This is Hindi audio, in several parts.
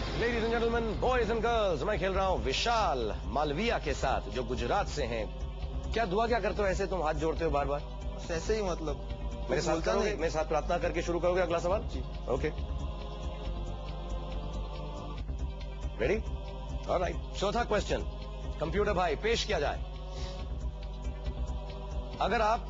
Right ladies and gentleman, boys and girls, मैं खेल रहा हूँ विशाल मालविया के साथ जो गुजरात से हैं। क्या दुआ क्या करते हो ऐसे तुम हाथ जोड़ते हो बार बार? ऐसे ही मतलब मेरे साथ करोगे? मेरे साथ प्रार्थना करके शुरू करोगे अगला सवाल? जी। Okay ready? ऑलराइट, चौथा क्वेश्चन कंप्यूटर भाई पेश किया जाए। अगर आप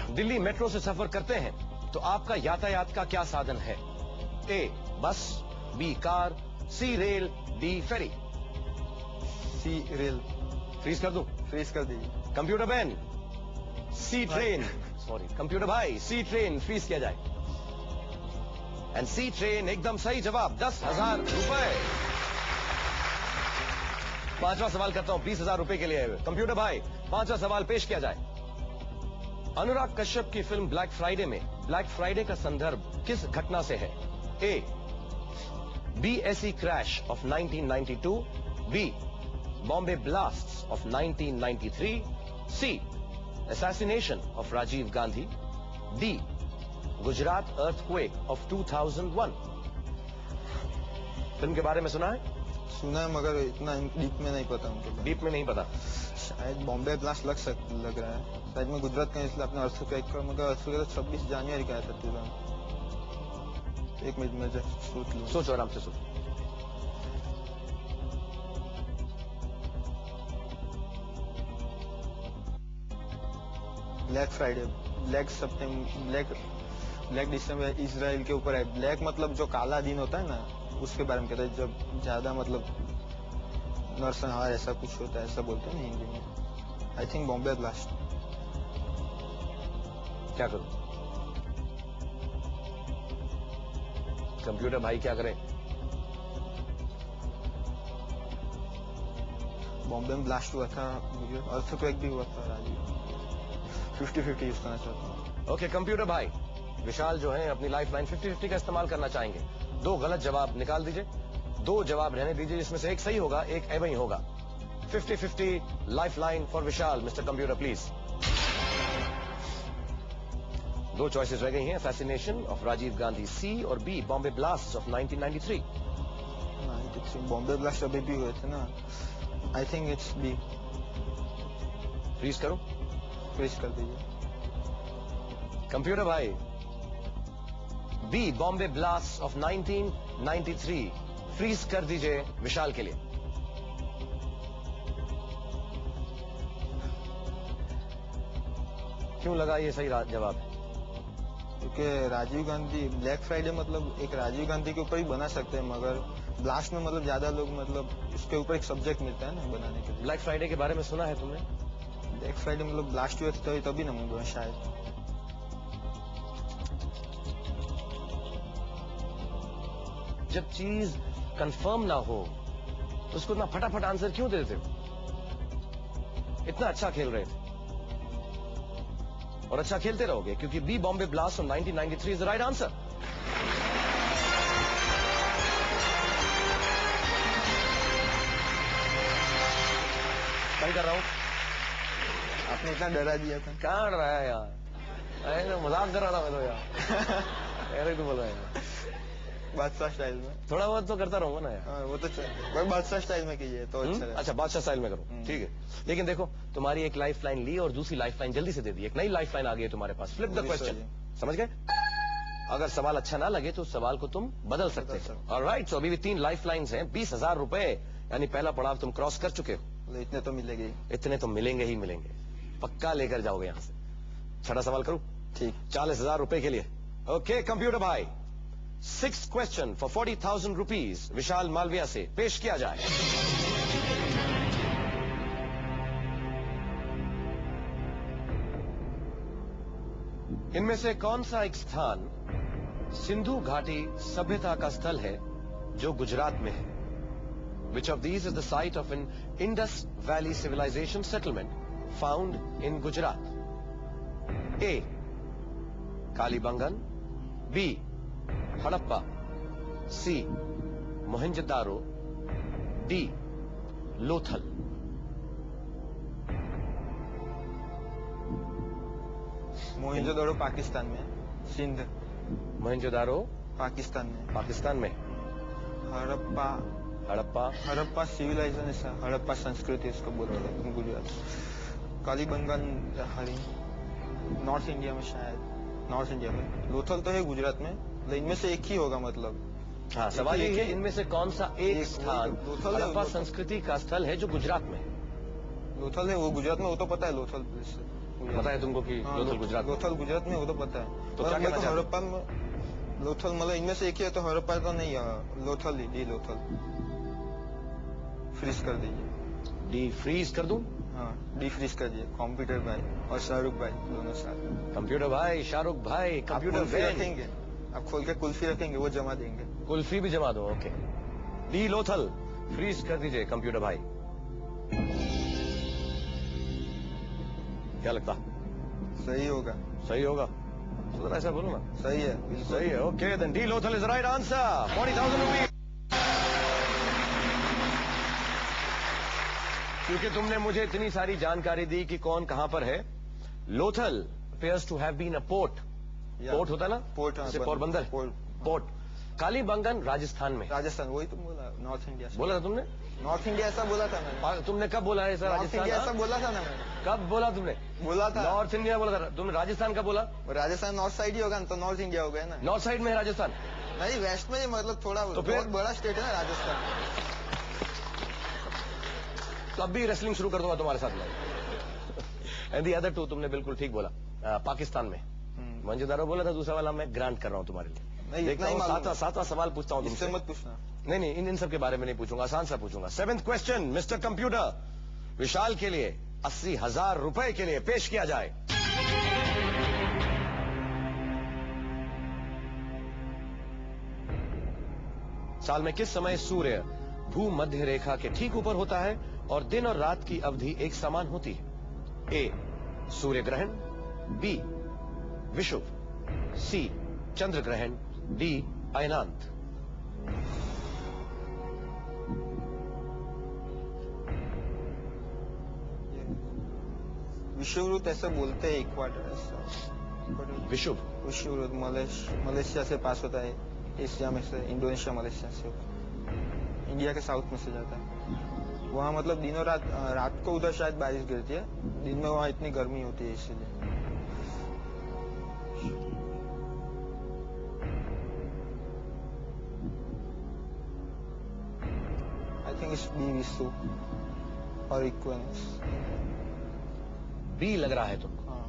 दिल्ली मेट्रो से सफर करते हैं तो आपका यातायात का क्या साधन है? ए बस, बी कार, सी रेल, डी फेरी। सी रेल। फ्रीज कर दूं? फ्रीज कर दीजिए। कंप्यूटर बैन, सी ट्रेन, सॉरी कंप्यूटर भाई, सी ट्रेन फ्रीज किया जाए। एंड सी ट्रेन एकदम सही जवाब, 10,000 रुपए। पांचवा सवाल करता हूं 20,000 रुपए के लिए। कंप्यूटर भाई पांचवा सवाल पेश किया जाए। अनुराग कश्यप की फिल्म ब्लैक फ्राइडे में ब्लैक फ्राइडे का संदर्भ किस घटना से है? ए BSE crash of 1992, B Bombay blasts of 1993, C assassination of Rajiv Gandhi, D Gujarat earthquake of 2001। Film के बारे में सुना है? सुना है मगर इतना डीप में नहीं पता मुझे। डीप में नहीं पता? शायद बॉम्बे ब्लास्ट लग रहा है। शायद मैं गुजरात का इसलिए अपने अर्थक्वेक का, मगर अर्थक्वेक 26 जनवरी का था 2000। एक मिनट में सोच लूं। सोचो, आराम से सोचो। ब्लैक फ्राइडे, ब्लैक दिसंबर इजराइल के ऊपर है। ब्लैक मतलब जो काला दिन होता है ना, उसके बारे में कहते हैं। जब ज्यादा मतलब नरसंहार ऐसा कुछ होता है, ऐसा बोलते हैं ना हिंदी में। I think Bombay blast. क्या करूं? कंप्यूटर भाई क्या करें? बॉम्बे में ब्लास्ट हुआ था, मुझे अर्थक्वेक भी हुआ था। राजीव 50-50 यूज करना चाहता हूँ। ओके कंप्यूटर भाई, विशाल जो है अपनी लाइफ लाइन 50-50 का इस्तेमाल करना चाहेंगे। 2 गलत जवाब निकाल दीजिए, 2 जवाब रहने दीजिए, जिसमें से एक सही होगा, एक एवं ही होगा। 50-50 life line for Vishal. Mister computer please. 2 choices रह गई हैं, assassination of Rajiv Gandhi C और B Bombay blast of 1993। Bombay blast अभी भी हुए थे ना। I think it's B. Freeze करो? फ्रीज कर दीजिए। कंप्यूटर भाई, B Bombay blast of 1993 freeze कर दीजिए विशाल के लिए। क्यों लगा ये सही जवाब है? क्योंकि राजीव गांधी, ब्लैक फ्राइडे मतलब एक राजीव गांधी के ऊपर ही बना सकते हैं, मगर ब्लास्ट में मतलब ज्यादा लोग मतलब उसके ऊपर एक सब्जेक्ट मिलता है ना बनाने के लिए। ब्लैक फ्राइडे के बारे में सुना है तुमने? ब्लैक फ्राइडे मतलब ब्लास्ट हुए थे तभी ना मुझे शायद। जब चीज कंफर्म ना हो तो उसको इतना फटाफट आंसर क्यों दे देते हो? इतना अच्छा खेल रहे थे और अच्छा खेलते रहोगे, क्योंकि B Bombay blast of 1993 is the right answer. क्या कर रहा हूं? आपने इतना डरा दिया था। कहाँ डरा है यार? अरे मजाक कर रहा था मैं तो यार। अरे तू बोल रहा है यार। बादशाह स्टाइल में थोड़ा बहुत तो करता रहूंगा ना यार। वो तो चल, बादशाह स्टाइल में कीजिए तो अच्छा रहेगा। अच्छा बादशाह स्टाइल में करो, ठीक है। लेकिन देखो तुम्हारी एक लाइफ लाइन ली और दूसरी लाइफ लाइन जल्दी से दे दी, एक नई लाइफ लाइन आ गई है तुम्हारे पास। फ्लिप द क्वेश्चन, समझ गए? अगर सवाल अच्छा ना लगे तो उस सवाल को तुम बदल सकते हो। ऑलराइट, तो अभी भी 3 लाइफ लाइन्स हैं, 20,000 रुपए, यानी पहला पड़ाव तुम क्रॉस कर चुके हो। इतने तो मिलेंगे, इतने तो मिलेंगे ही मिलेंगे, पक्का लेकर जाओगे यहां से। छठा सवाल करूं? ठीक, 40,000 रुपए के लिए। ओके कंप्यूटर भाई, 6th क्वेश्चन फॉर 40,000 रुपीज विशाल मालविया से पेश किया जाए। इनमें से कौन सा एक स्थान सिंधु घाटी सभ्यता का स्थल है जो गुजरात में है? Which of these is the site of an Indus Valley civilization settlement found in Gujarat? A. Kalibangan, B. Harappa, C. Mohenjo-daro, D. Lothal। Mohenjodaro Pakistan में, सिंध मोहनजोदारो पाकिस्तान में। पाकिस्तान में। हड़प्पा हड़प्पा, हड़प्पा सिविलाइजेशन, ऐसा हड़प्पा संस्कृति उसको बोलते हैं गुजरात। कालीबंगन हरी नॉर्थ इंडिया में, शायद नॉर्थ इंडिया में। लोथल तो है गुजरात में, लेकिन इनमें से एक ही होगा मतलब। हाँ, सवाल एक ये है ही- इनमें से कौन सा एक स्थान लोथल है, हड़प्पा लोथल। संस्कृति का स्थल है जो गुजरात में है? लोथल है वो गुजरात में, वो तो पता है लोथल प्लेस है। गुजरात पता है में। तुमको कि हाँ, लोथल गुजरात में? लोथल गुजरात में, वो तो पता है। तो और क्या मेरे कहना को चाहते हड़प्पा में लोथल मतलब इनमें से एक ही है, तो हड़प्पा तो नहीं है, लोथल ही, डी लोथल। फ्रीज कर दीजिए। डी फ्रीज कर दूं? हाँ, डी फ्रीज कर दीजिए। कंप्यूटर भाई और शाहरुख भाई दोनों साथ। कंप्यूटर भाई, शाहरुख भाई, आप कंप्यूटर कुल्फी वैन, रखेंगे, आप खोल के कुल्फी रखेंगे, वो जमा देंगे। कुल्फी भी जमा दो। ओके, डी लोथल फ्रीज कर दीजिए कंप्यूटर भाई। क्या लगता? सही होगा। सही होगा तो ऐसा बोलो ना। सही है, बिल्कुल सही है। Okay, then D Lothal is right answer. 40,000 rupees. क्योंकि तुमने मुझे इतनी सारी जानकारी दी कि कौन कहां पर है। Lothal appears to have been a port. या, पोर्ट होता ना, पोर्ट, हाँ, जैसे पोरबंदर है। Port, port. कालीबंगन राजस्थान में है। राजस्थान, वही तुम बोला, नॉर्थ इंडिया से। बोला था तुमने? नॉर्थ इंडिया ऐसा बोला था मैंने। तुमने कब बोला है सर? नॉर्थ राजस्थान? इंडिया हाँ? ऐसा बोला था ना मैंने। कब बोला तुमने? बोला था। नॉर्थ इंडिया बोला था तुमने। राजस्थान कब बोला? राजस्थान नॉर्थ साइड ही होगा ना, तो नॉर्थ इंडिया हो गया ना। नॉर्थ साइड में है राजस्थान। नहीं, वेस्ट में ही, मतलब थोड़ा तो फिर? बहुत बड़ा स्टेट है ना राजस्थान। तो अब भी रेसलिंग शुरू कर दूंगा तुम्हारे साथ में। एंड दी अदर टू तुमने बिल्कुल ठीक बोला। पाकिस्तान में मंजूदारो बोला था। दूसरा वाला मैं ग्रांट कर रहा हूं तुम्हारे लिए। नहीं, देखता इतना ही हूं मालूम सातवां है। सातवां सवाल पूछता हूं इससे तुमसे। मत पूछना। नहीं नहीं, इन सब के बारे में नहीं पूछूंगा, आसान सा पूछूंगा। 7th क्वेश्चन मिस्टर कंप्यूटर विशाल के लिए 80,000 रुपए के लिए पेश किया जाए। साल में किस समय सूर्य भूमध्य रेखा के ठीक ऊपर होता है और दिन और रात की अवधि एक समान होती है? ए सूर्य ग्रहण, बी विषुव, सी चंद्र ग्रहण, डी अयनांत। विषुववृत्त ऐसा बोलते हैं, इक्वाटर ऐसा। विषुव विषुववृत्त मलेशिया से पास होता है, एशिया में से, इंडोनेशिया मलेशिया से होता है, इंडिया के साउथ में से जाता है। वहाँ मतलब दिनों रात को उधर शायद बारिश गिरती है, दिन में वहाँ इतनी गर्मी होती है, इसीलिए। आई थिंक इट्स बी, विषुव और इक्वेनस। बी लग रहा है तुमको? हाँ,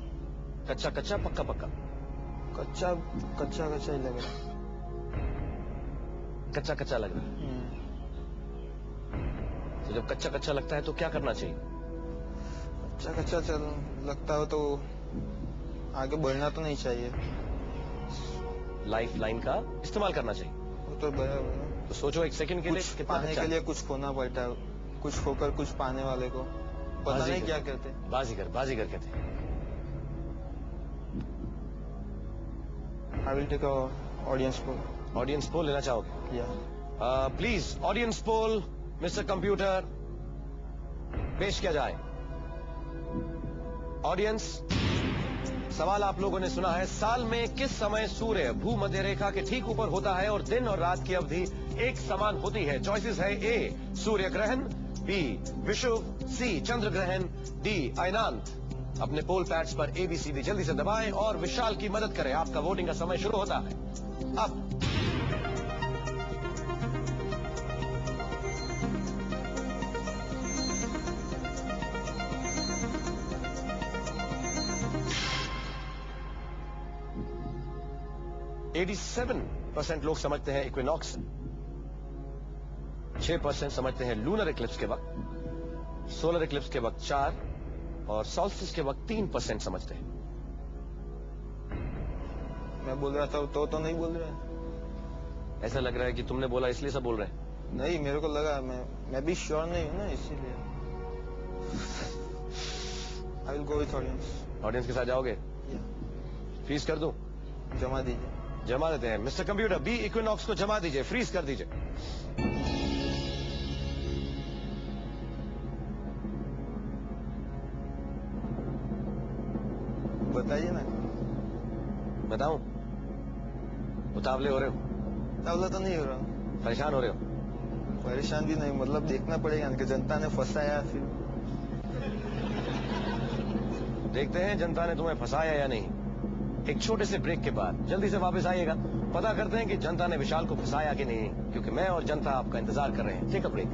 कच्चा कच्चा पक्का पक्का? कच्चा कच्चा कच्चा ही लग रहा है। कच्चा कच्चा लग रहा है। तो जब कच्चा कच्चा लगता है तो क्या करना चाहिए? कच्चा कच्चा चल लगता हो तो आगे बढ़ना तो नहीं चाहिए, लाइफ लाइन का इस्तेमाल करना चाहिए। वो तो बराबर है। तो सोचो एक सेकंड के लिए कुछ कितना पाने कच्चा के है? लिए कुछ खोना पड़ता है, कुछ खोकर कुछ पाने वाले को पता नहीं क्या कहते हैं। बाजीगर कहते हैं। I will take audience poll. Audience poll लेना चाहोगे? या, please audience poll mister computer पेश किया जाए। ऑडियंस, सवाल आप लोगों ने सुना है। साल में किस समय सूर्य भूमध्य रेखा के ठीक ऊपर होता है और दिन और रात की अवधि एक समान होती है? चॉइसेस है ए सूर्य ग्रहण, बी विषुव, सी चंद्र ग्रहण, डी अयनांत। अपने पोल पैड्स पर ABCD जल्दी से दबाएं और विशाल की मदद करें। आपका वोटिंग का समय शुरू होता है अब। %87 लोग समझते हैं इक्विनॉक्स, 6% समझते हैं लूनर इक्लिप्स के वक्त, सोलर इक्लिप्स के वक्त 4 और सॉल्स्टिस के वक्त 3% समझते हैं। मैं बोल रहा था तो नहीं बोल रहे हैं। ऐसा लग रहा है कि तुमने बोला इसलिए सब बोल रहे हैं। नहीं, मेरे को लगा, मैं भी श्योर नहीं हूँ ना, इसीलिए। I will go with audience. Audience के साथ जाओगे? फ्रीज कर दूं? जमा दीजिए। जमा देते हैं। मिस्टर कंप्यूटर बी इक्विनॉक्स को जमा दीजिए, फ्रीज कर दीजिए। बताइए ना। बताऊं? उतावले हो रहे हो? तबला तो नहीं हो रहा। परेशान हो रहे हो? परेशान भी नहीं, मतलब देखना पड़ेगा कि जनता ने फंसाया फिर। देखते हैं जनता ने तुम्हें फंसाया या नहीं। एक छोटे से ब्रेक के बाद जल्दी से वापस आइएगा, पता करते हैं कि जनता ने विशाल को फंसाया कि नहीं, क्योंकि मैं और जनता आपका इंतजार कर रहे हैं। Take a break.